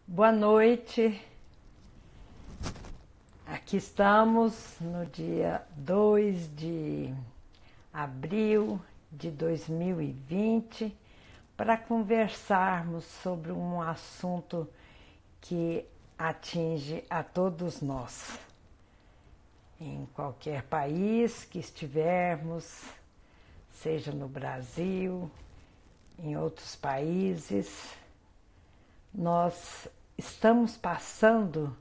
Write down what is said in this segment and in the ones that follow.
Boa noite. Aqui estamos no dia 2 de abril de 2020 para conversarmos sobre um assunto que atinge a todos nós. Em qualquer país que estivermos, seja no Brasil, em outros países, nós estamos passando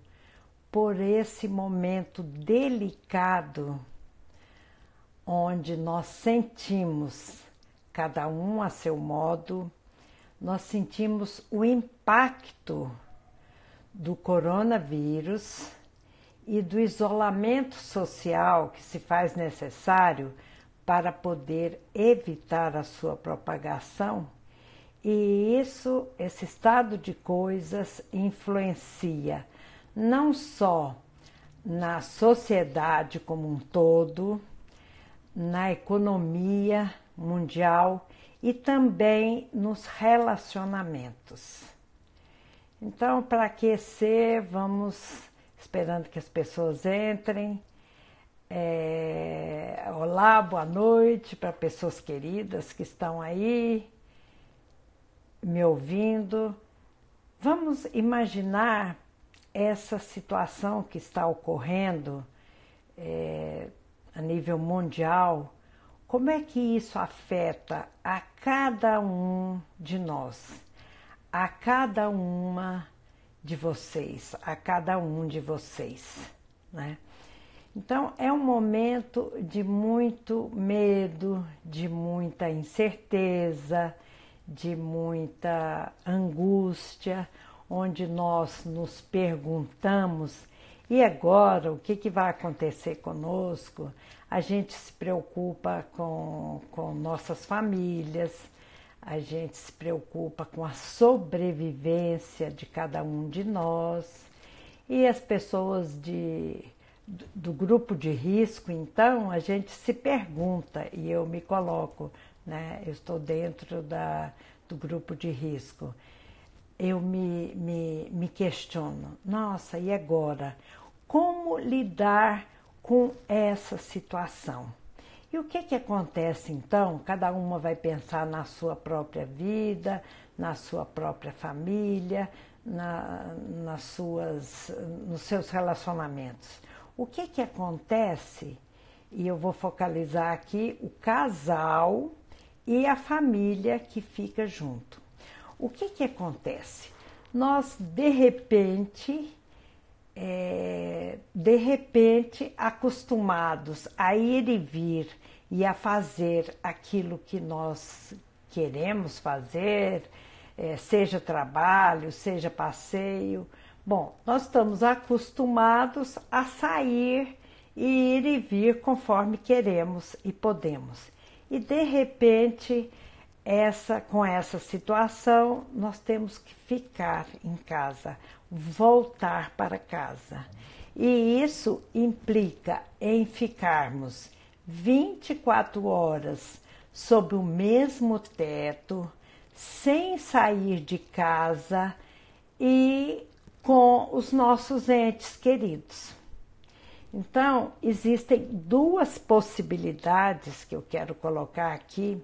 por esse momento delicado onde nós sentimos, cada um a seu modo, nós sentimos o impacto do coronavírus e do isolamento social que se faz necessário para poder evitar a sua propagação. E esse estado de coisas influencia não só na sociedade como um todo, na economia mundial e também nos relacionamentos. Então, para aquecer, vamos esperando que as pessoas entrem. Olá, boa noite para pessoas queridas que estão aí me ouvindo. Vamos imaginar essa situação que está ocorrendo a nível mundial. Como é que isso afeta a cada um de nós, a cada uma de vocês, a cada um de vocês, né? Então, é um momento de muito medo, de muita incerteza, de muita angústia, onde nós nos perguntamos: e agora, o que vai acontecer conosco? A gente se preocupa com nossas famílias, a gente se preocupa com a sobrevivência de cada um de nós. E as pessoas do grupo de risco, então, a gente se pergunta, e eu me coloco, né? Eu estou dentro do grupo de risco. Eu me questiono, nossa, e agora? Como lidar com essa situação? E o que acontece então? Cada uma vai pensar na sua própria vida, na sua própria família, nos seus relacionamentos. O que acontece? E eu vou focalizar aqui o casal e a família que fica junto. O que acontece? Nós, de repente, acostumados a ir e vir e a fazer aquilo que nós queremos fazer, seja trabalho, seja passeio. Bom, nós estamos acostumados a sair e ir e vir conforme queremos e podemos. E de repente, com essa situação, nós temos que ficar em casa, voltar para casa. E isso implica em ficarmos 24 horas sob o mesmo teto, sem sair de casa e com os nossos entes queridos. Então, existem duas possibilidades que eu quero colocar aqui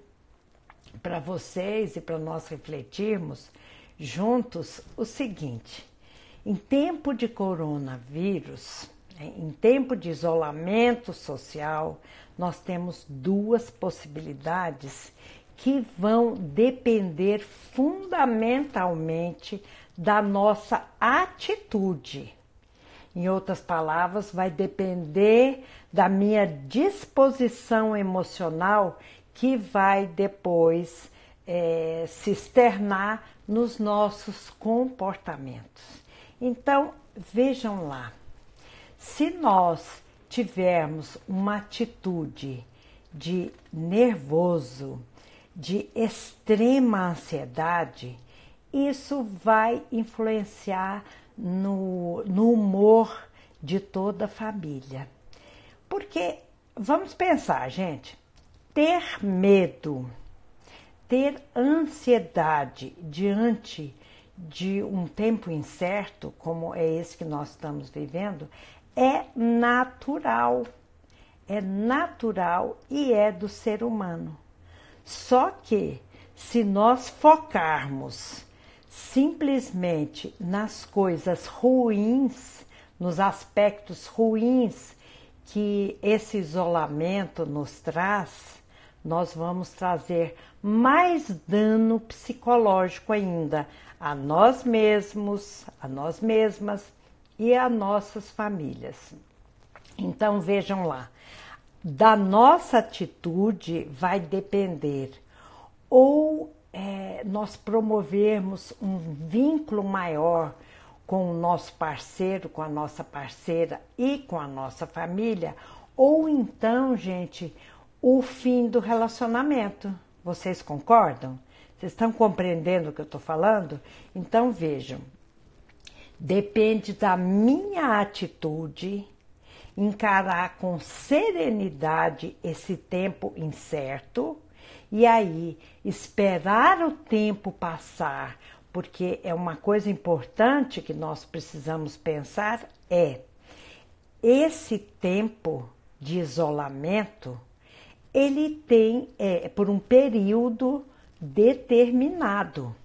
para vocês e para nós refletirmos juntos o seguinte: em tempo de coronavírus, em tempo de isolamento social, nós temos duas possibilidades que vão depender fundamentalmente da nossa atitude. Em outras palavras, vai depender da minha disposição emocional que vai depois se externar nos nossos comportamentos. Então, vejam lá, se nós tivermos uma atitude de nervoso, de extrema ansiedade, isso vai influenciar no humor de toda a família. Porque, vamos pensar, gente, ter medo, ter ansiedade diante de um tempo incerto, como é esse que nós estamos vivendo, é natural. É natural e é do ser humano. Só que, se nós focarmos simplesmente nas coisas ruins, nos aspectos ruins que esse isolamento nos traz, nós vamos trazer mais dano psicológico ainda a nós mesmos, a nós mesmas e a nossas famílias. Então vejam lá, da nossa atitude vai depender ou nós promovermos um vínculo maior com o nosso parceiro, com a nossa parceira e com a nossa família, ou então, gente, o fim do relacionamento. Vocês concordam? Vocês estão compreendendo o que eu estou falando? Então vejam, depende da minha atitude encarar com serenidade esse tempo incerto e aí esperar o tempo passar, porque é uma coisa importante que nós precisamos pensar esse tempo de isolamento, ele tem por um período determinado.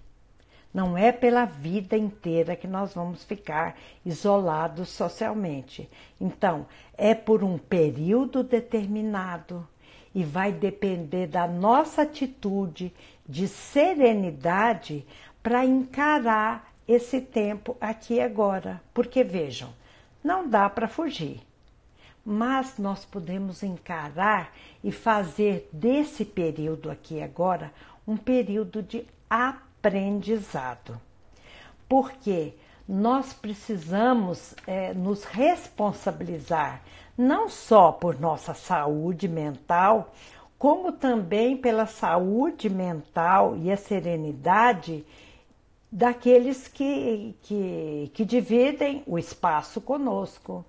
Não é pela vida inteira que nós vamos ficar isolados socialmente. Então, é por um período determinado e vai depender da nossa atitude de serenidade para encarar esse tempo aqui e agora. Porque, vejam, não dá para fugir, mas nós podemos encarar e fazer desse período aqui e agora um período de aprendizado, porque nós precisamos nos responsabilizar não só por nossa saúde mental, como também pela saúde mental e a serenidade daqueles que dividem o espaço conosco.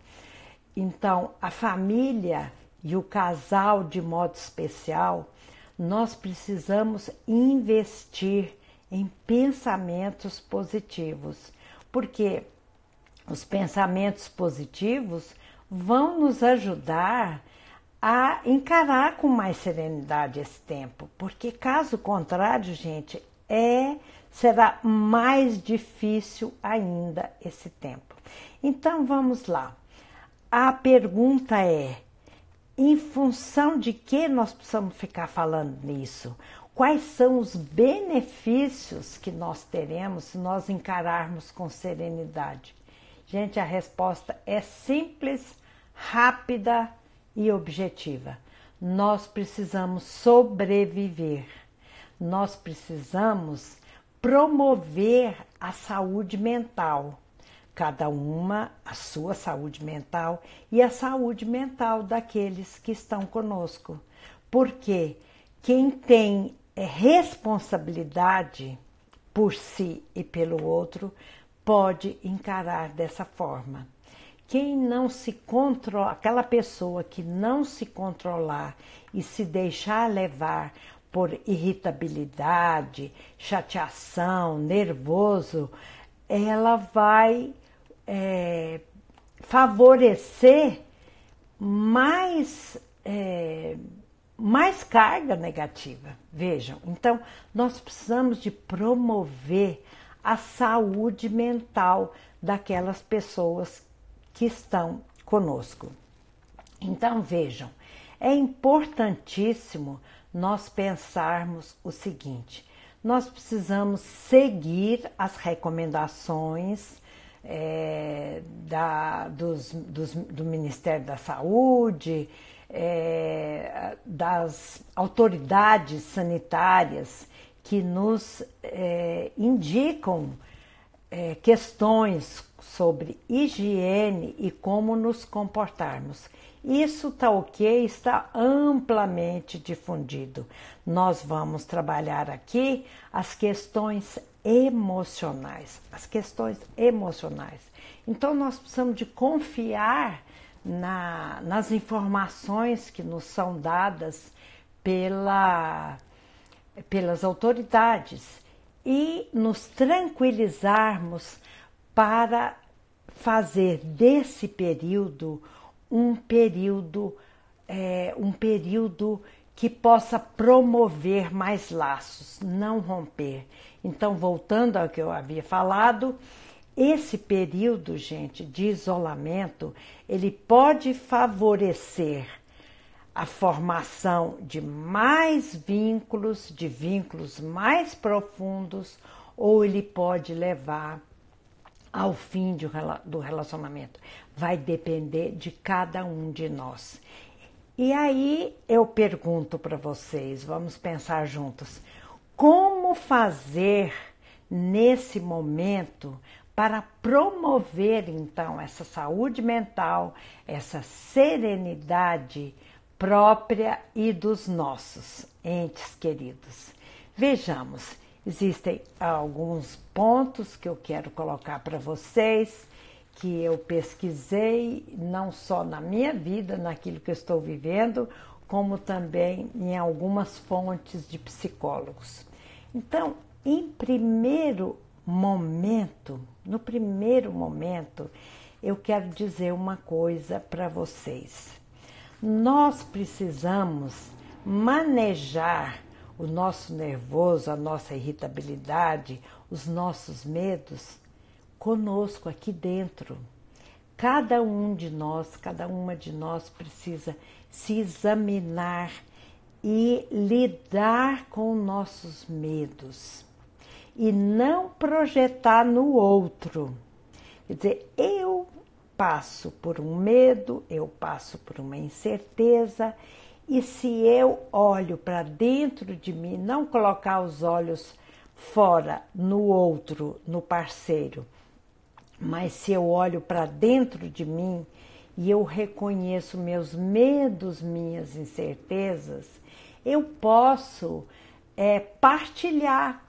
Então, a família e o casal de modo especial, nós precisamos investir em pensamentos positivos, porque os pensamentos positivos vão nos ajudar a encarar com mais serenidade esse tempo, porque caso contrário, gente, será mais difícil ainda esse tempo. Então vamos lá. A pergunta é: em função de que nós precisamos ficar falando nisso? Quais são os benefícios que nós teremos se nós encararmos com serenidade? Gente, a resposta é simples, rápida e objetiva. Nós precisamos sobreviver. Nós precisamos promover a saúde mental. Cada uma a sua saúde mental e a saúde mental daqueles que estão conosco. Porque quem tem responsabilidade por si e pelo outro pode encarar dessa forma. Quem não se controla, aquela pessoa que não se controlar e se deixar levar por irritabilidade, chateação, nervoso, ela vai favorecer mais carga negativa. Vejam, então nós precisamos de promover a saúde mental daquelas pessoas que estão conosco. Então vejam, é importantíssimo nós pensarmos o seguinte: nós precisamos seguir as recomendações do Ministério da Saúde, das autoridades sanitárias que nos indicam questões sobre higiene e como nos comportarmos. Isso está ok, está amplamente difundido. Nós vamos trabalhar aqui as questões emocionais, Então, nós precisamos de confiar nas informações que nos são dadas pelas autoridades e nos tranquilizarmos para fazer desse período um período que possa promover mais laços, não romper. Então, voltando ao que eu havia falado, esse período, gente, de isolamento, ele pode favorecer a formação de mais vínculos, de vínculos mais profundos, ou ele pode levar ao fim do relacionamento. Vai depender de cada um de nós. E aí eu pergunto para vocês, vamos pensar juntos, como fazer nesse momento para promover então essa saúde mental, essa serenidade própria e dos nossos entes queridos? Vejamos, existem alguns pontos que eu quero colocar para vocês, que eu pesquisei não só na minha vida, naquilo que eu estou vivendo, como também em algumas fontes de psicólogos. Então, no primeiro momento, eu quero dizer uma coisa para vocês. Nós precisamos manejar o nosso nervoso, a nossa irritabilidade, os nossos medos conosco aqui dentro. Cada um de nós, cada uma de nós precisa se examinar e lidar com nossos medos e não projetar no outro. Quer dizer, eu passo por um medo, eu passo por uma incerteza, e se eu olho para dentro de mim, não colocar os olhos fora, no outro, no parceiro, mas se eu olho para dentro de mim e eu reconheço meus medos, minhas incertezas, eu posso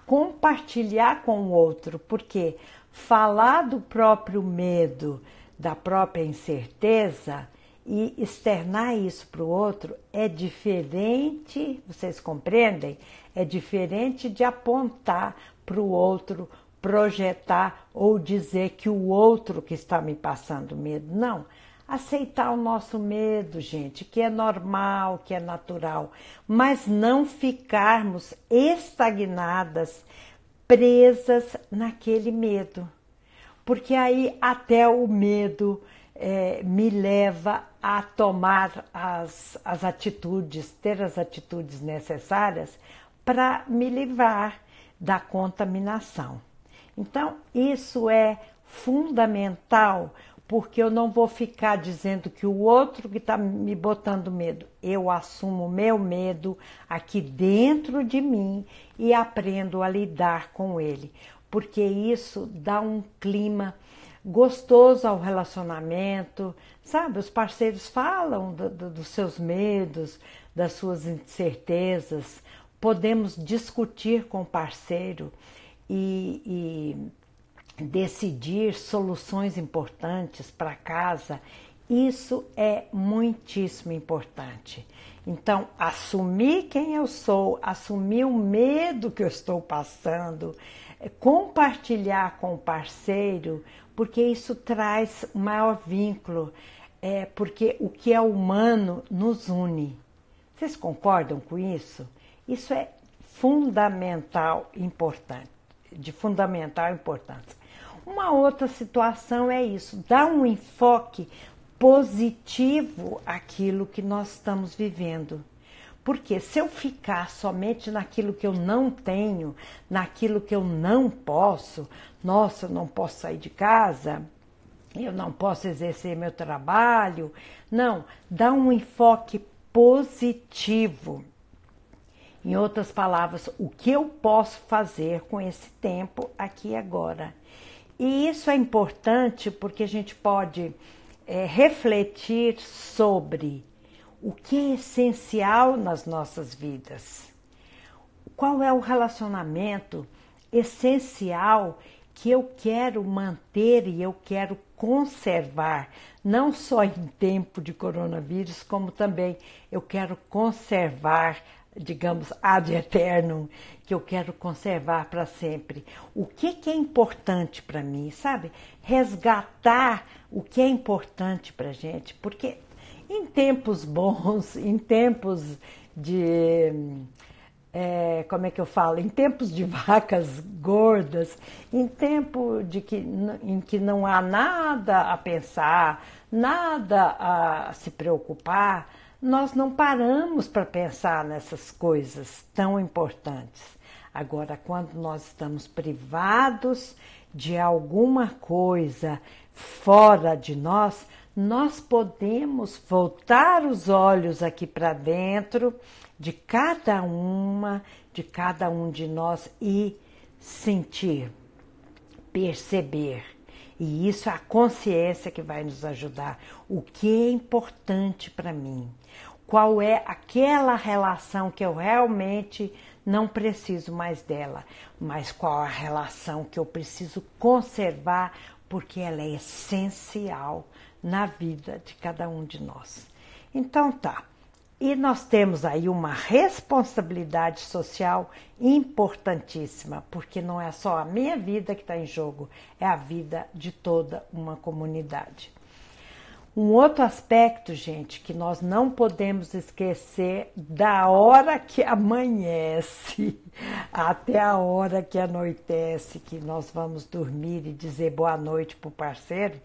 compartilhar com o outro, porque falar do próprio medo, da própria incerteza e externar isso para o outro é diferente, vocês compreendem? É diferente de apontar para o outro, projetar ou dizer que o outro que está me passando medo. Não, aceitar o nosso medo, gente, que é normal, que é natural, mas não ficarmos estagnadas, presas naquele medo. Porque aí até o medo me leva a tomar as atitudes, ter as atitudes necessárias para me livrar da contaminação. Então, isso é fundamental, porque eu não vou ficar dizendo que o outro que está me botando medo. Eu assumo o meu medo aqui dentro de mim e aprendo a lidar com ele, porque isso dá um clima gostoso ao relacionamento, sabe? Os parceiros falam dos seus medos, das suas incertezas, podemos discutir com o parceiro e decidir soluções importantes para casa. Isso é muitíssimo importante. Então, assumir quem eu sou, assumir o medo que eu estou passando, compartilhar com o parceiro, porque isso traz um maior vínculo, porque o que é humano nos une. Vocês concordam com isso? Isso é fundamental, importante, de fundamental importância. Uma outra situação é isso, dar um enfoque positivo àquilo que nós estamos vivendo. Porque se eu ficar somente naquilo que eu não tenho, naquilo que eu não posso, nossa, eu não posso sair de casa, eu não posso exercer meu trabalho. Não, dá um enfoque positivo. Em outras palavras, o que eu posso fazer com esse tempo aqui e agora? E isso é importante porque a gente pode refletir sobre o que é essencial nas nossas vidas. Qual é o relacionamento essencial que eu quero manter e eu quero conservar, não só em tempo de coronavírus, como também eu quero conservar digamos, ad eternum, que eu quero conservar para sempre. O que é importante para mim, sabe? Resgatar o que é importante para a gente, porque em tempos bons, em tempos de como é que eu falo? Em tempos de vacas gordas, em tempo em que não há nada a pensar, nada a se preocupar, nós não paramos para pensar nessas coisas tão importantes. Agora, quando nós estamos privados de alguma coisa fora de nós, nós podemos voltar os olhos aqui para dentro de cada um de nós e sentir, perceber. E isso é a consciência que vai nos ajudar. O que é importante para mim? Qual é aquela relação que eu realmente não preciso mais dela, mas qual a relação que eu preciso conservar porque ela é essencial na vida de cada um de nós. Então tá. E nós temos aí uma responsabilidade social importantíssima, porque não é só a minha vida que está em jogo, é a vida de toda uma comunidade. Um outro aspecto, gente, que nós não podemos esquecer da hora que amanhece até a hora que anoitece, que nós vamos dormir e dizer boa noite para o parceiro,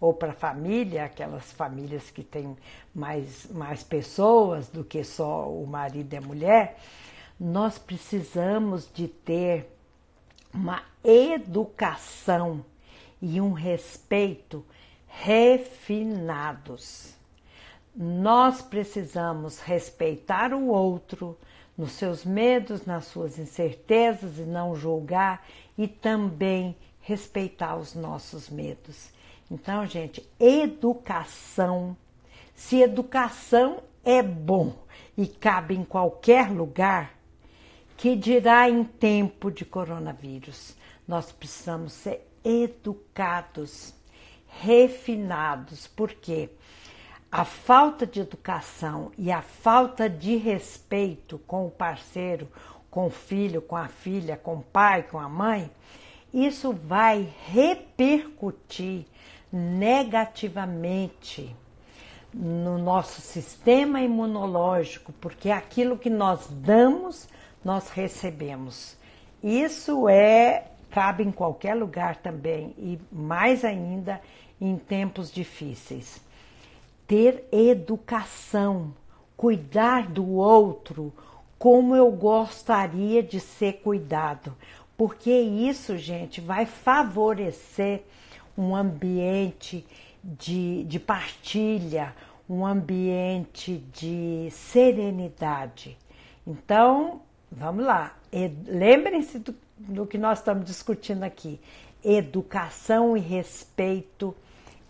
ou para a família, aquelas famílias que têm mais pessoas do que só o marido e a mulher, nós precisamos de ter uma educação e um respeito refinados. Nós precisamos respeitar o outro nos seus medos, nas suas incertezas e não julgar, e também respeitar os nossos medos. Então, gente, educação. Se educação é bom e cabe em qualquer lugar, que dirá em tempo de coronavírus? Nós precisamos ser educados, refinados, porque a falta de educação e a falta de respeito com o parceiro, com o filho, com a filha, com o pai, com a mãe, isso vai repercutir negativamente no nosso sistema imunológico, porque aquilo que nós damos, nós recebemos. Isso cabe em qualquer lugar também, e mais ainda em tempos difíceis. Ter educação, cuidar do outro como eu gostaria de ser cuidado, porque isso, gente, vai favorecer um ambiente de partilha, um ambiente de serenidade. Então, vamos lá, lembrem-se do que nós estamos discutindo aqui. Educação e respeito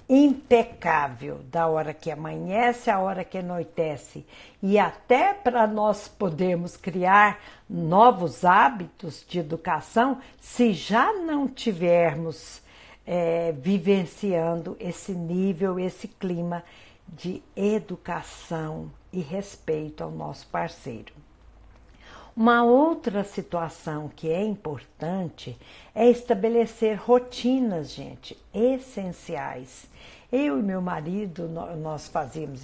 impecável, da hora que amanhece à hora que anoitece. E até para nós podermos criar novos hábitos de educação, se já não tivermos vivenciando esse nível, esse clima de educação e respeito ao nosso parceiro. Uma outra situação que é importante é estabelecer rotinas, gente, essenciais. Eu e meu marido, nós fazíamos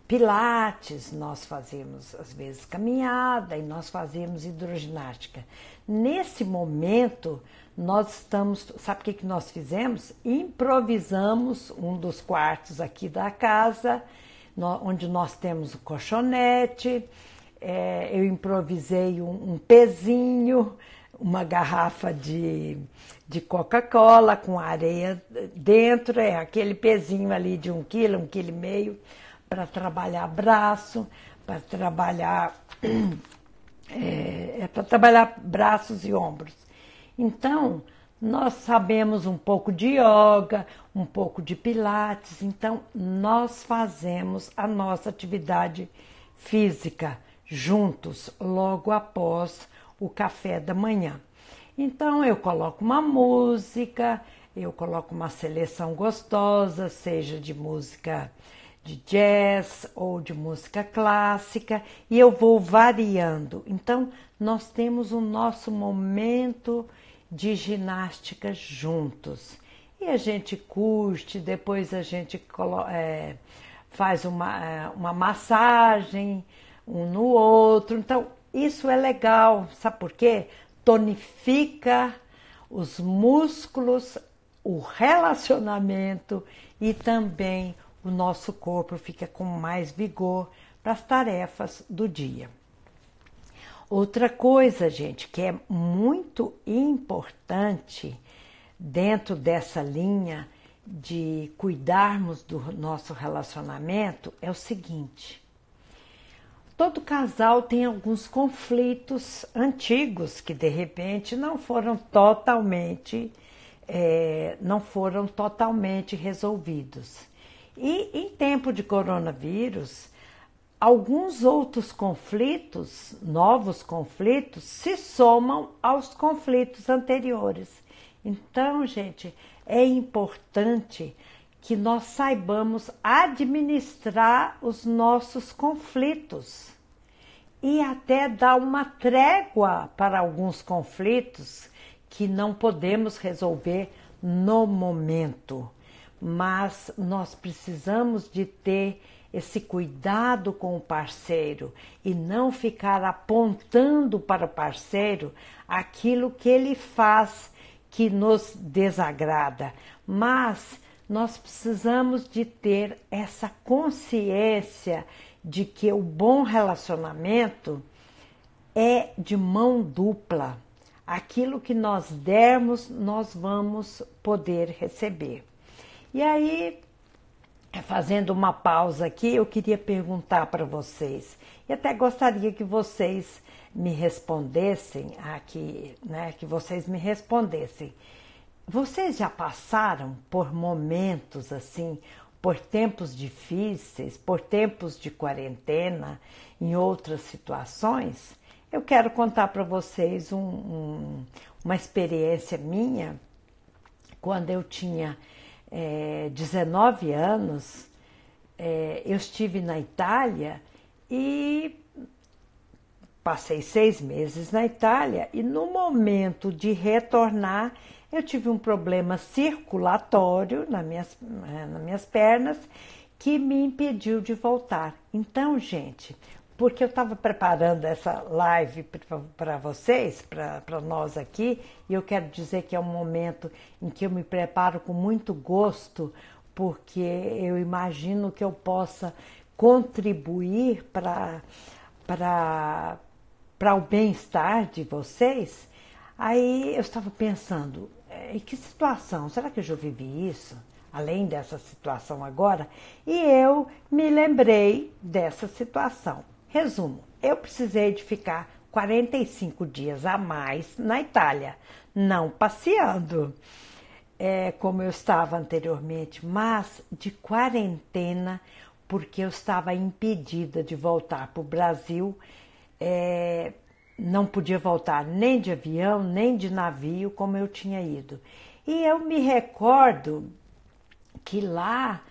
pilates, nós fazíamos às vezes caminhada e nós fazíamos hidroginástica. Nesse momento, nós estamos, sabe o que nós fizemos? Improvisamos um dos quartos aqui da casa, onde nós temos o colchonete. Eu improvisei um pezinho, uma garrafa de Coca-Cola com areia dentro, aquele pezinho ali de 1 quilo, 1,5 quilo, para trabalhar braço, para trabalhar braços e ombros. Então, nós sabemos um pouco de yoga, um pouco de pilates, então nós fazemos a nossa atividade física juntos, logo após o café da manhã. Então, eu coloco uma música, eu coloco uma seleção gostosa, seja de música de jazz ou de música clássica e eu vou variando. Então, nós temos o nosso momento de ginástica juntos. E a gente curte, depois a gente faz uma massagem um no outro. Então, isso é legal. Sabe por quê? Tonifica os músculos, o relacionamento e também o nosso corpo fica com mais vigor para as tarefas do dia. Outra coisa, gente, que é muito importante dentro dessa linha de cuidarmos do nosso relacionamento é o seguinte: todo casal tem alguns conflitos antigos que de repente não foram totalmente resolvidos. E em tempo de coronavírus, alguns outros conflitos, novos conflitos, se somam aos conflitos anteriores. Então, gente, é importante que nós saibamos administrar os nossos conflitos e até dar uma trégua para alguns conflitos que não podemos resolver no momento. Mas nós precisamos de ter esse cuidado com o parceiro e não ficar apontando para o parceiro aquilo que ele faz que nos desagrada, mas nós precisamos de ter essa consciência de que o bom relacionamento é de mão dupla. Aquilo que nós dermos, nós vamos poder receber. E aí, fazendo uma pausa aqui, eu queria perguntar para vocês, e até gostaria que vocês me respondessem aqui, né? Que vocês me respondessem. Vocês já passaram por momentos assim, por tempos difíceis, por tempos de quarentena, em outras situações? Eu quero contar para vocês uma experiência minha. Quando eu tinha 19 anos, eu estive na Itália e passei 6 meses na Itália e no momento de retornar eu tive um problema circulatório nas minhas pernas que me impediu de voltar. Então, gente, porque eu estava preparando essa live para vocês, para nós aqui, e eu quero dizer que é um momento em que eu me preparo com muito gosto, porque eu imagino que eu possa contribuir para o bem-estar de vocês. Aí eu estava pensando, em que situação? Será que eu já vivi isso? Além dessa situação agora? E eu me lembrei dessa situação. Resumo, eu precisei de ficar 45 dias a mais na Itália, não passeando, como eu estava anteriormente, mas de quarentena, porque eu estava impedida de voltar para o Brasil. Não podia voltar nem de avião, nem de navio, como eu tinha ido. E eu me recordo que lá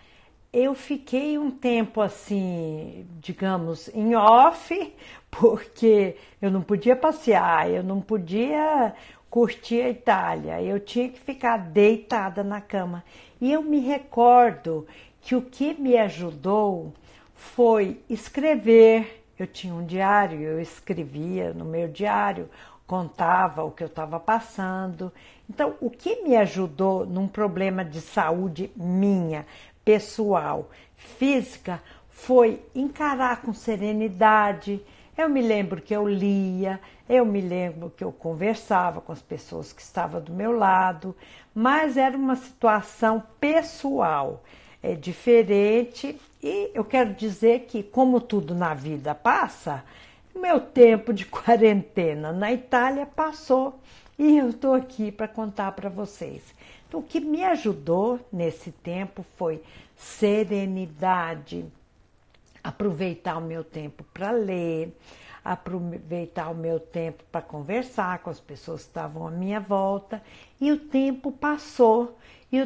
eu fiquei um tempo assim, digamos, em off, porque eu não podia passear, eu não podia curtir a Itália, eu tinha que ficar deitada na cama. E eu me recordo que o que me ajudou foi escrever. Eu tinha um diário, eu escrevia no meu diário, contava o que eu estava passando. Então, o que me ajudou num problema de saúde minha, pessoal, física, foi encarar com serenidade. Eu me lembro que eu lia, eu me lembro que eu conversava com as pessoas que estavam do meu lado, mas era uma situação pessoal, diferente. E eu quero dizer que, como tudo na vida passa, meu tempo de quarentena na Itália passou e eu estou aqui para contar para vocês. Então, o que me ajudou nesse tempo foi serenidade, aproveitar o meu tempo para ler, aproveitar o meu tempo para conversar com as pessoas que estavam à minha volta, e o tempo passou E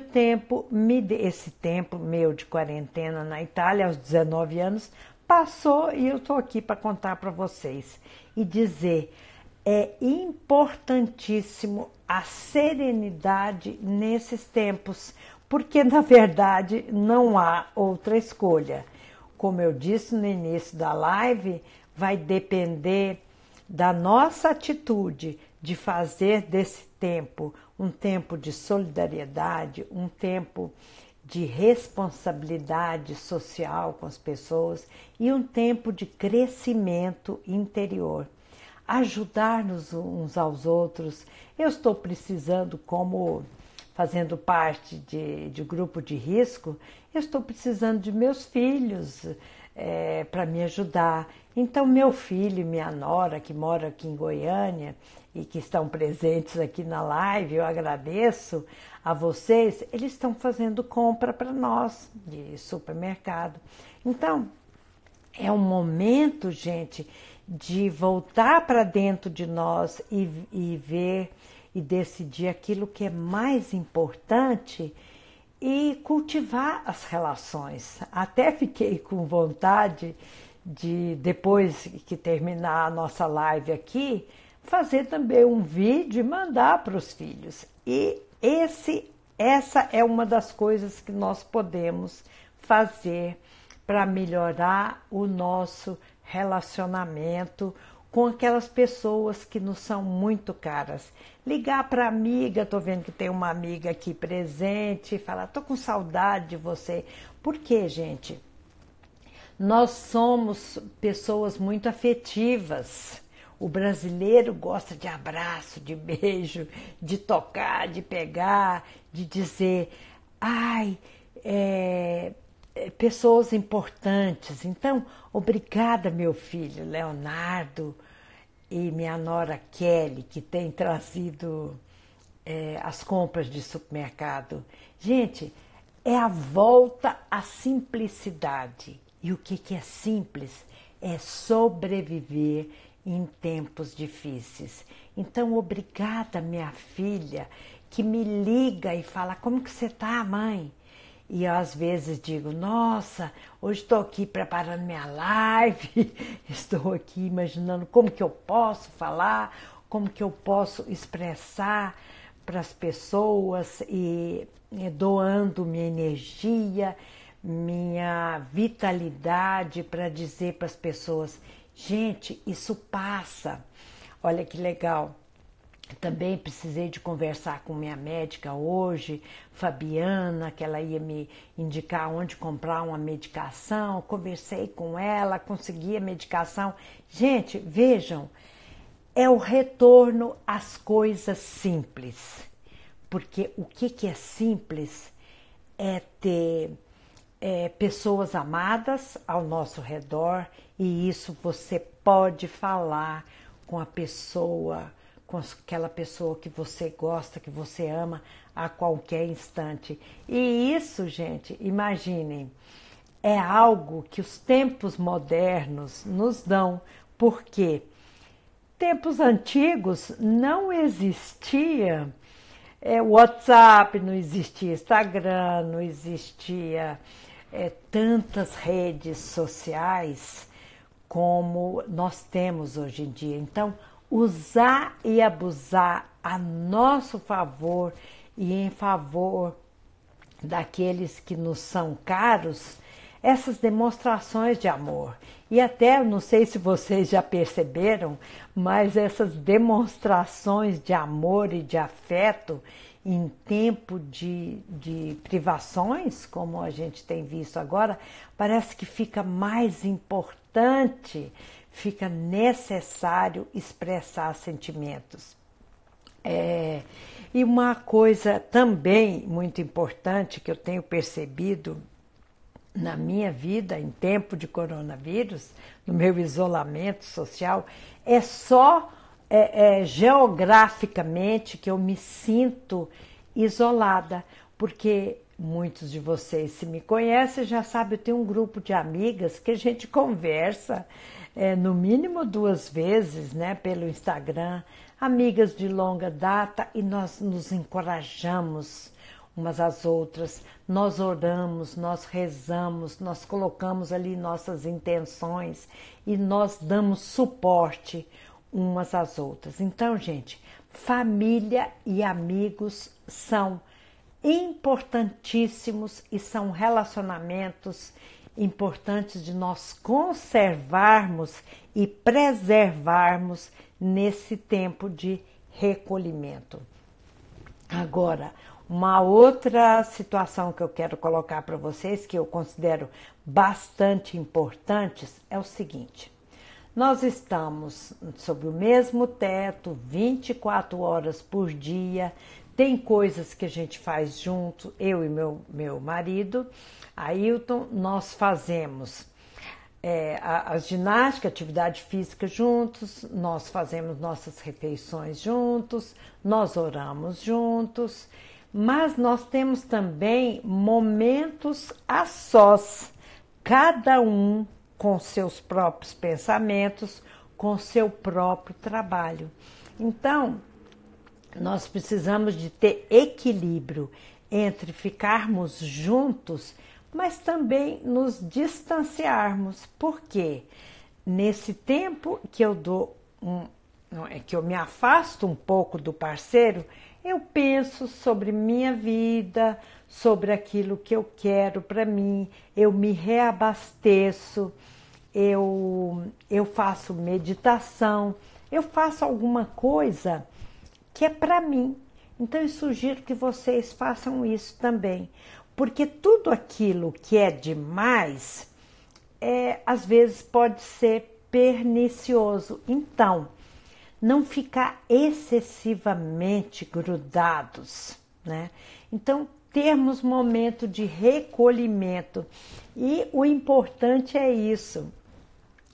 esse tempo meu de quarentena na Itália, aos 19 anos, passou e eu estou aqui para contar para vocês e dizer, é importantíssimo a serenidade nesses tempos, porque na verdade não há outra escolha. Como eu disse no início da live, vai depender da nossa atitude de fazer desse tempo um tempo de solidariedade, um tempo de responsabilidade social com as pessoas e um tempo de crescimento interior. Ajudar-nos uns aos outros. Eu estou precisando, como fazendo parte de grupo de risco, eu estou precisando de meus filhos para me ajudar. Então, meu filho e minha nora, que mora aqui em Goiânia e que estão presentes aqui na live, eu agradeço a vocês, eles estão fazendo compra para nós de supermercado. Então, é um momento, gente, de voltar para dentro de nós e ver e decidir aquilo que é mais importante e cultivar as relações. Até fiquei com vontade de, depois que terminar a nossa live aqui, fazer também um vídeo e mandar para os filhos. E essa é uma das coisas que nós podemos fazer para melhorar o nosso relacionamento com aquelas pessoas que nos são muito caras. Ligar para amiga, estou vendo que tem uma amiga aqui presente, falar, estou com saudade de você. Por quê, gente? Nós somos pessoas muito afetivas. O brasileiro gosta de abraço, de beijo, de tocar, de pegar, de dizer, ai, pessoas importantes. Então, obrigada, meu filho Leonardo e minha nora Kelly, que tem trazido as compras de supermercado. Gente, é a volta à simplicidade. E o que é simples? É sobreviver em tempos difíceis. Então, obrigada, minha filha, que me liga e fala, como que você tá, mãe? E eu, às vezes, digo, nossa, hoje estou aqui preparando minha live, estou aqui imaginando como que eu posso falar, como que eu posso expressar para as pessoas e doando minha energia, minha vitalidade para dizer para as pessoas, gente, isso passa. Olha que legal. Também precisei de conversar com minha médica hoje, Fabiana, que ela ia me indicar onde comprar uma medicação. Conversei com ela, consegui a medicação. Gente, vejam, é o retorno às coisas simples. Porque o que é simples é ter pessoas amadas ao nosso redor e isso você pode falar com a pessoa, com aquela pessoa que você gosta, que você ama a qualquer instante. E isso, gente, imaginem, é algo que os tempos modernos nos dão, porque tempos antigos não existia WhatsApp, não existia Instagram, não existia tantas redes sociais como nós temos hoje em dia. Então, usar e abusar a nosso favor e em favor daqueles que nos são caros, essas demonstrações de amor. E até, não sei se vocês já perceberam, mas essas demonstrações de amor e de afeto em tempo de privações, como a gente tem visto agora, parece que fica mais importante, fica necessário expressar sentimentos. E uma coisa também muito importante que eu tenho percebido na minha vida, em tempo de coronavírus, no meu isolamento social, é só geograficamente que eu me sinto isolada, porque muitos de vocês, se me conhecem, já sabem, eu tenho um grupo de amigas que a gente conversa no mínimo 2 vezes, né, pelo Instagram, amigas de longa data, e nós nos encorajamos umas às outras, nós oramos, nós rezamos, nós colocamos ali nossas intenções e nós damos suporte umas às outras. Então, gente, família e amigos são importantíssimos e são relacionamentos importantes de nós conservarmos e preservarmos nesse tempo de recolhimento. Agora, uma outra situação que eu quero colocar para vocês, que eu considero bastante importantes, é o seguinte: nós estamos sob o mesmo teto 24 horas por dia, tem coisas que a gente faz junto, eu e meu marido, Ailton, nós fazemos a ginástica, atividade física juntos, nós fazemos nossas refeições juntos, nós oramos juntos, mas nós temos também momentos a sós, cada um com seus próprios pensamentos, com seu próprio trabalho. Então, nós precisamos de ter equilíbrio entre ficarmos juntos, mas também nos distanciarmos. Por quê? Nesse tempo que eu que eu me afasto um pouco do parceiro, eu penso sobre minha vida, sobre aquilo que eu quero para mim, eu me reabasteço, eu faço meditação, eu faço alguma coisa que é para mim. Então eu sugiro que vocês façam isso também, porque tudo aquilo que é demais, às vezes pode ser pernicioso. Então, não ficar excessivamente grudados, né? Então, termos momento de recolhimento. E o importante é isso.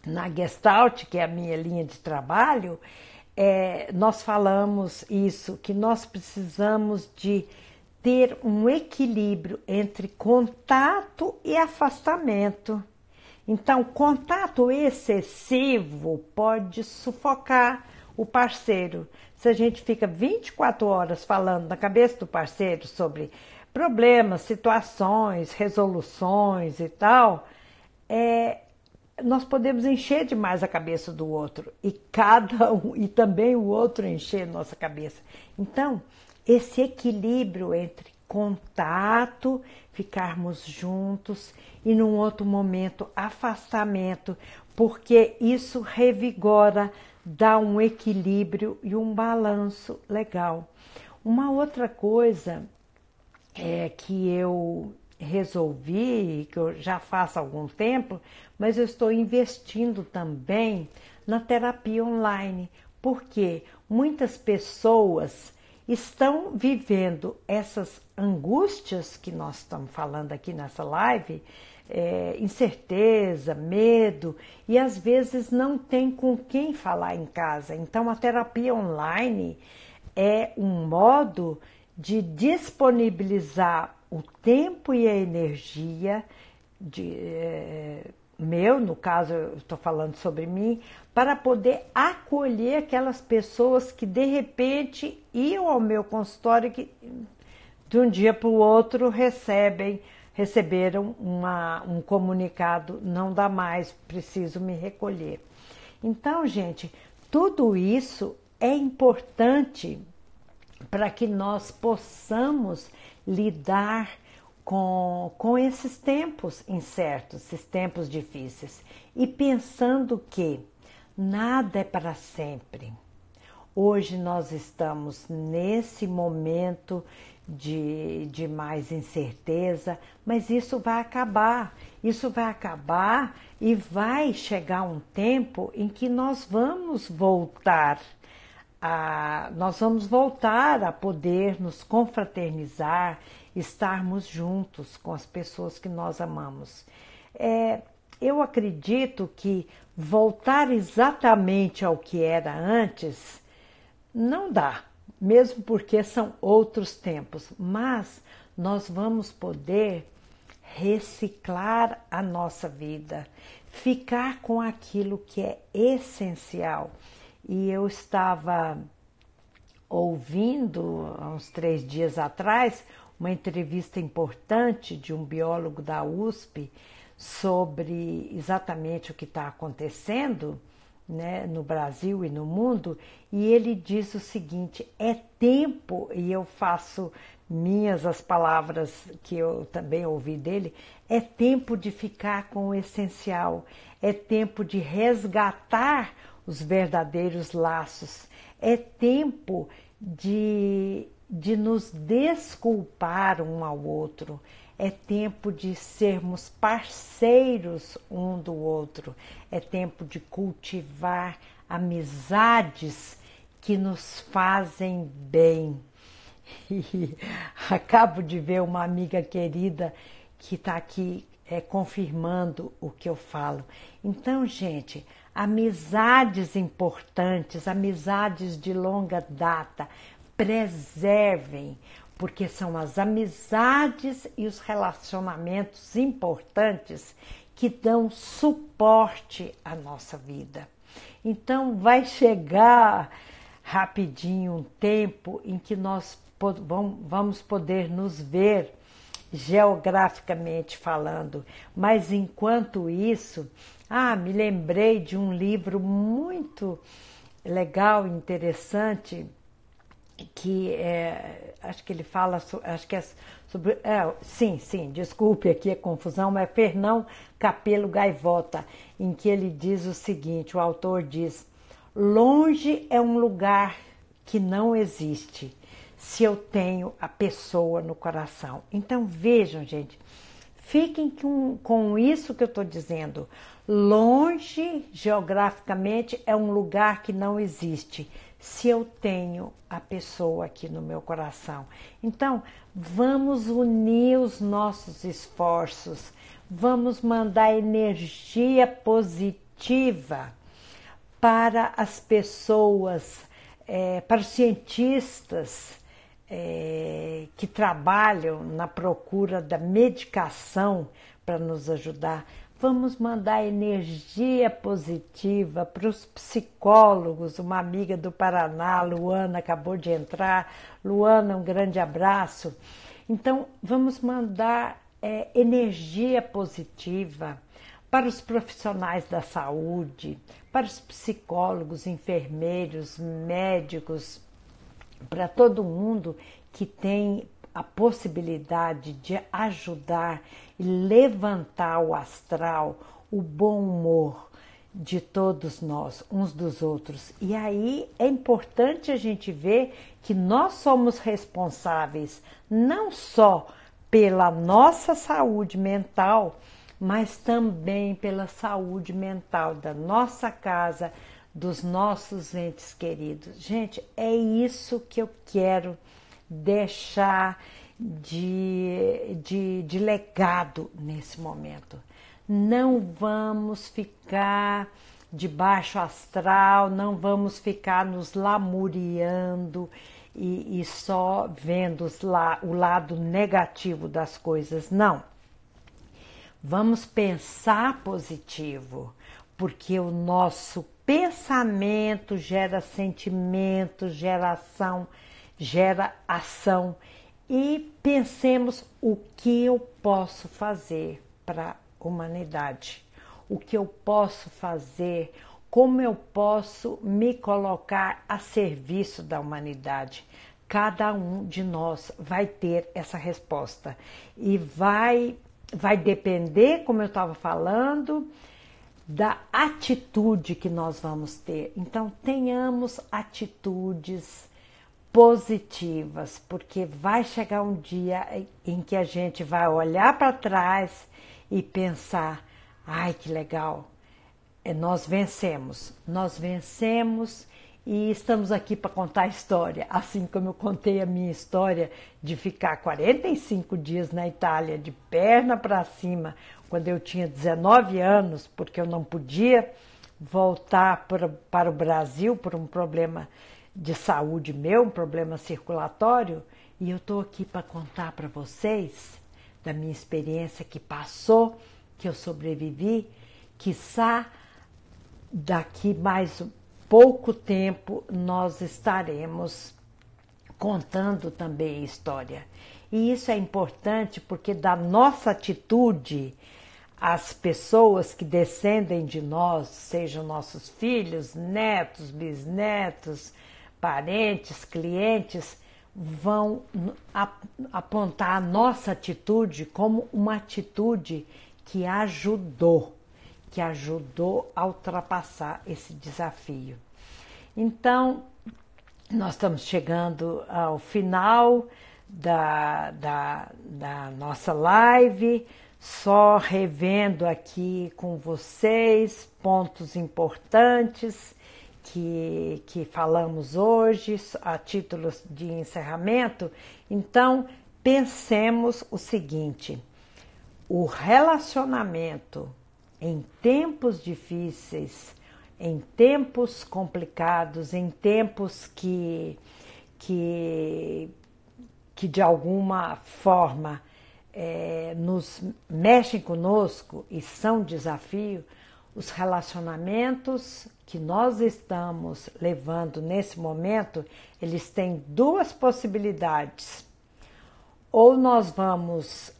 Na Gestalt, que é a minha linha de trabalho, nós falamos isso, que nós precisamos de ter um equilíbrio entre contato e afastamento. Então, contato excessivo pode sufocar o parceiro. Se a gente fica 24 horas falando na cabeça do parceiro sobre problemas, situações, resoluções e tal, nós podemos encher demais a cabeça do outro e também o outro encher nossa cabeça. Então, esse equilíbrio entre contato, ficarmos juntos e num outro momento afastamento, porque isso revigora, dá um equilíbrio e um balanço legal. Uma outra coisa que eu resolvi, que eu já faço há algum tempo, mas eu estou investindo também na terapia online, porque muitas pessoas estão vivendo essas angústias que nós estamos falando aqui nessa live, incerteza, medo, e às vezes não tem com quem falar em casa. Então a terapia online é um modo de disponibilizar o tempo e a energia no caso eu estou falando sobre mim, para poder acolher aquelas pessoas que de repente iam ao meu consultório que de um dia para o outro receberam um comunicado, não dá mais, preciso me recolher. Então, gente, tudo isso é importante para que nós possamos lidar com esses tempos incertos, esses tempos difíceis, e pensando que nada é para sempre. Hoje nós estamos nesse momento de mais incerteza, mas isso vai acabar e vai chegar um tempo em que nós vamos voltar a poder nos confraternizar, estarmos juntos com as pessoas que nós amamos. Eu acredito que voltar exatamente ao que era antes não dá, mesmo porque são outros tempos, mas nós vamos poder reciclar a nossa vida, ficar com aquilo que é essencial. E eu estava ouvindo, há uns 3 dias atrás, uma entrevista importante de um biólogo da USP sobre exatamente o que está acontecendo, né, no Brasil e no mundo, e ele diz o seguinte: é tempo, e eu faço minhas as palavras que eu também ouvi dele, é tempo de ficar com o essencial, é tempo de resgatar os verdadeiros laços, é tempo de nos desculpar um ao outro, é tempo de sermos parceiros um do outro, é tempo de cultivar amizades que nos fazem bem. E acabo de ver uma amiga querida que está aqui confirmando o que eu falo. Então, gente, amizades importantes, amizades de longa data, preservem, porque são as amizades e os relacionamentos importantes que dão suporte à nossa vida. Então, vai chegar rapidinho um tempo em que nós vamos poder nos ver geograficamente falando, mas enquanto isso, me lembrei de um livro muito legal, interessante, que acho que ele fala, acho que é sobre, sim, desculpe aqui a confusão, mas Fernão Capelo Gaivota, em que ele diz o seguinte, o autor diz: longe é um lugar que não existe, se eu tenho a pessoa no coração. Então vejam, gente, fiquem com isso que eu estou dizendo. Longe, geograficamente, é um lugar que não existe, se eu tenho a pessoa aqui no meu coração. Então, vamos unir os nossos esforços, vamos mandar energia positiva para as pessoas, para os cientistas que trabalham na procura da medicação para nos ajudar. Vamos mandar energia positiva para os psicólogos. Uma amiga do Paraná, Luana, acabou de entrar. Luana, um grande abraço. Então, vamos mandar energia positiva para os profissionais da saúde, para os psicólogos, enfermeiros, médicos, para todo mundo que tem a possibilidade de ajudar e levantar o astral, o bom humor de todos nós, uns dos outros. E aí é importante a gente ver que nós somos responsáveis não só pela nossa saúde mental, mas também pela saúde mental da nossa casa, dos nossos entes queridos. Gente, é isso que eu quero deixar de legado nesse momento. Não vamos ficar de baixo astral, não vamos ficar nos lamuriando e só vendo o lado negativo das coisas, não. Vamos pensar positivo, porque o nosso pensamento gera sentimento, gera ação. E pensemos o que eu posso fazer para a humanidade, o que eu posso fazer, como eu posso me colocar a serviço da humanidade. Cada um de nós vai ter essa resposta e vai depender, como eu estava falando, da atitude que nós vamos ter. Então, tenhamos atitudes positivas, porque vai chegar um dia em que a gente vai olhar para trás e pensar: ai, que legal, nós vencemos e estamos aqui para contar a história, assim como eu contei a minha história de ficar 45 dias na Itália de perna para cima, quando eu tinha 19 anos, porque eu não podia voltar para o Brasil por um problema de saúde meu, um problema circulatório, e eu estou aqui para contar para vocês da minha experiência que passou, que eu sobrevivi, quiçá daqui mais pouco tempo nós estaremos contando também a história. E isso é importante porque da nossa atitude, as pessoas que descendem de nós, sejam nossos filhos, netos, bisnetos, parentes, clientes, vão apontar a nossa atitude como uma atitude que ajudou a ultrapassar esse desafio. Então, nós estamos chegando ao final da nossa live, só revendo aqui com vocês pontos importantes que falamos hoje, a título de encerramento. Então, pensemos o seguinte: o relacionamento em tempos difíceis, em tempos complicados, em tempos que de alguma forma nos mexem conosco e são desafio, os relacionamentos que nós estamos levando nesse momento, eles têm duas possibilidades. Ou nós vamos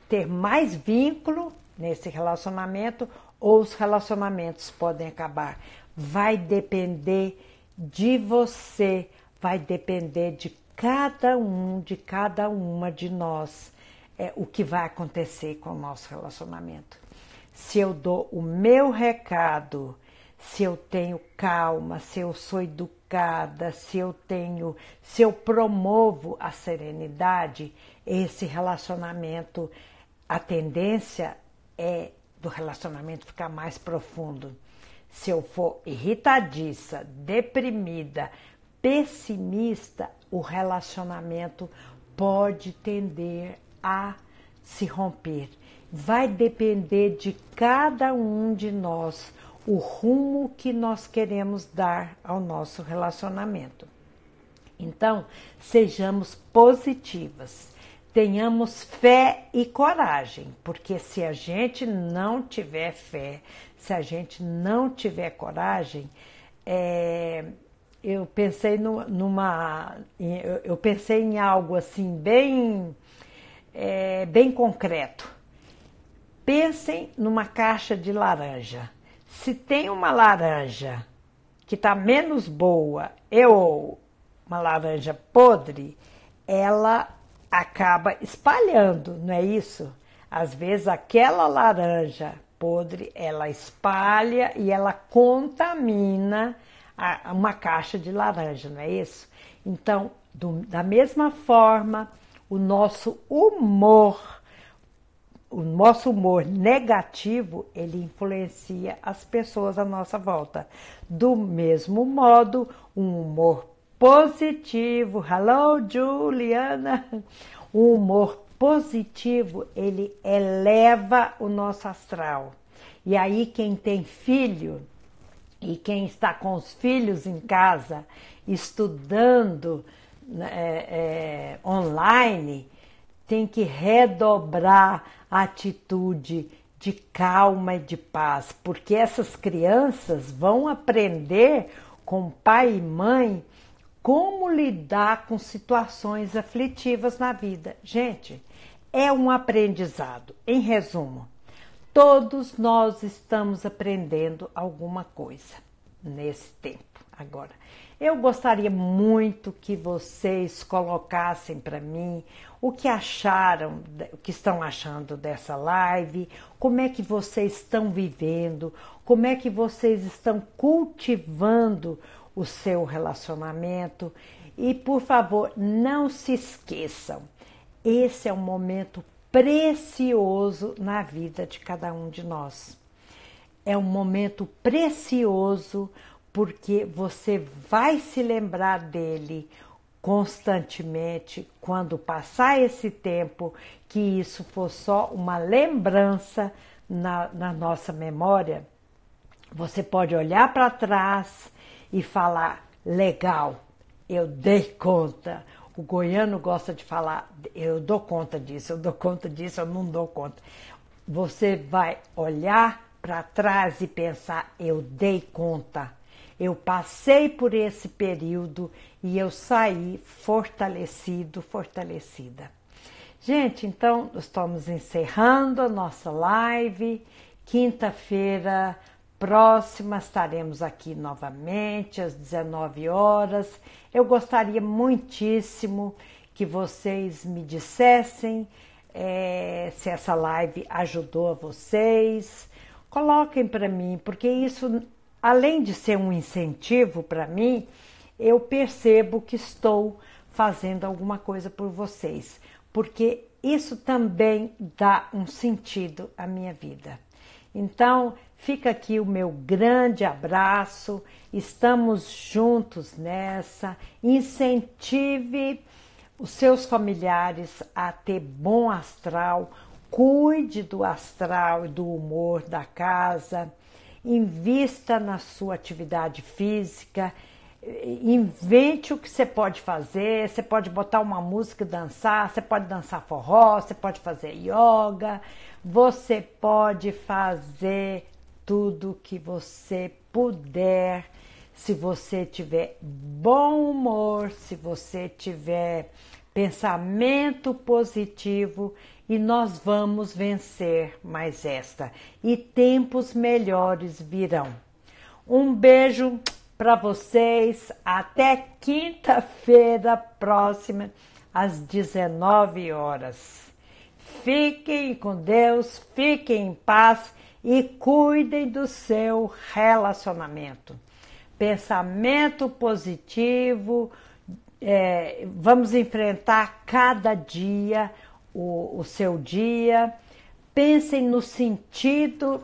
ter mais vínculo nesse relacionamento, ou os relacionamentos podem acabar. Vai depender de você, vai depender de cada um, de cada uma de nós, o que vai acontecer com o nosso relacionamento. Se eu dou o meu recado, se eu tenho calma, se eu sou educada, se eu promovo a serenidade, esse relacionamento, a tendência é do relacionamento ficar mais profundo. Se eu for irritadiça, deprimida, pessimista, o relacionamento pode tender a se romper. Vai depender de cada um de nós o rumo que nós queremos dar ao nosso relacionamento. Então, sejamos positivas, tenhamos fé e coragem, porque se a gente não tiver fé, se a gente não tiver coragem, eu pensei eu pensei em algo assim bem concreto. Pensem numa caixa de laranja. Se tem uma laranja que está menos boa ou uma laranja podre, ela acaba espalhando, não é isso? Às vezes aquela laranja podre, ela espalha e ela contamina uma caixa de laranja, não é isso? Então, da mesma forma, o nosso humor negativo, ele influencia as pessoas à nossa volta. Do mesmo modo, um humor positivo, hello Juliana, um humor positivo, ele eleva o nosso astral. E aí quem tem filho e quem está com os filhos em casa, estudando online, tem que redobrar a atitude de calma e de paz, porque essas crianças vão aprender com pai e mãe como lidar com situações aflitivas na vida. Gente, é um aprendizado. Em resumo, todos nós estamos aprendendo alguma coisa nesse tempo. Agora, eu gostaria muito que vocês colocassem para mim o que acharam, o que estão achando dessa live, como é que vocês estão vivendo, como é que vocês estão cultivando o seu relacionamento. E, por favor, não se esqueçam, esse é um momento precioso na vida de cada um de nós. É um momento precioso porque você vai se lembrar dele constantemente quando passar esse tempo, que isso for só uma lembrança na nossa memória. Você pode olhar para trás e falar, legal, eu dei conta. O goiano gosta de falar, eu dou conta disso, eu não dou conta. Você vai olhar para trás e pensar, eu dei conta. Eu passei por esse período e eu saí fortalecido, fortalecida. Gente, então, estamos encerrando a nossa live. Quinta-feira próxima estaremos aqui novamente às 19 horas. Eu gostaria muitíssimo que vocês me dissessem se essa live ajudou a vocês. Coloquem para mim, porque isso, além de ser um incentivo para mim, eu percebo que estou fazendo alguma coisa por vocês, porque isso também dá um sentido à minha vida. Então, fica aqui o meu grande abraço, estamos juntos nessa, incentive os seus familiares a ter bom astral, cuide do astral e do humor da casa, invista na sua atividade física, invente o que você pode fazer, você pode botar uma música e dançar, você pode dançar forró, você pode fazer yoga, você pode fazer tudo que você puder, se você tiver bom humor, se você tiver pensamento positivo, e nós vamos vencer mais esta, e tempos melhores virão. Um beijo para vocês, até quinta-feira próxima, às 19 horas. Fiquem com Deus, fiquem em paz e cuidem do seu relacionamento. Pensamento positivo, vamos enfrentar cada dia o seu dia. Pensem no sentido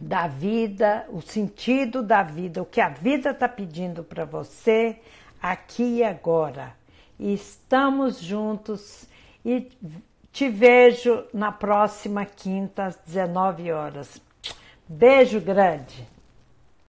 da vida, o sentido da vida, o que a vida está pedindo para você aqui e agora. E estamos juntos e te vejo na próxima quinta às 19 horas. Beijo grande!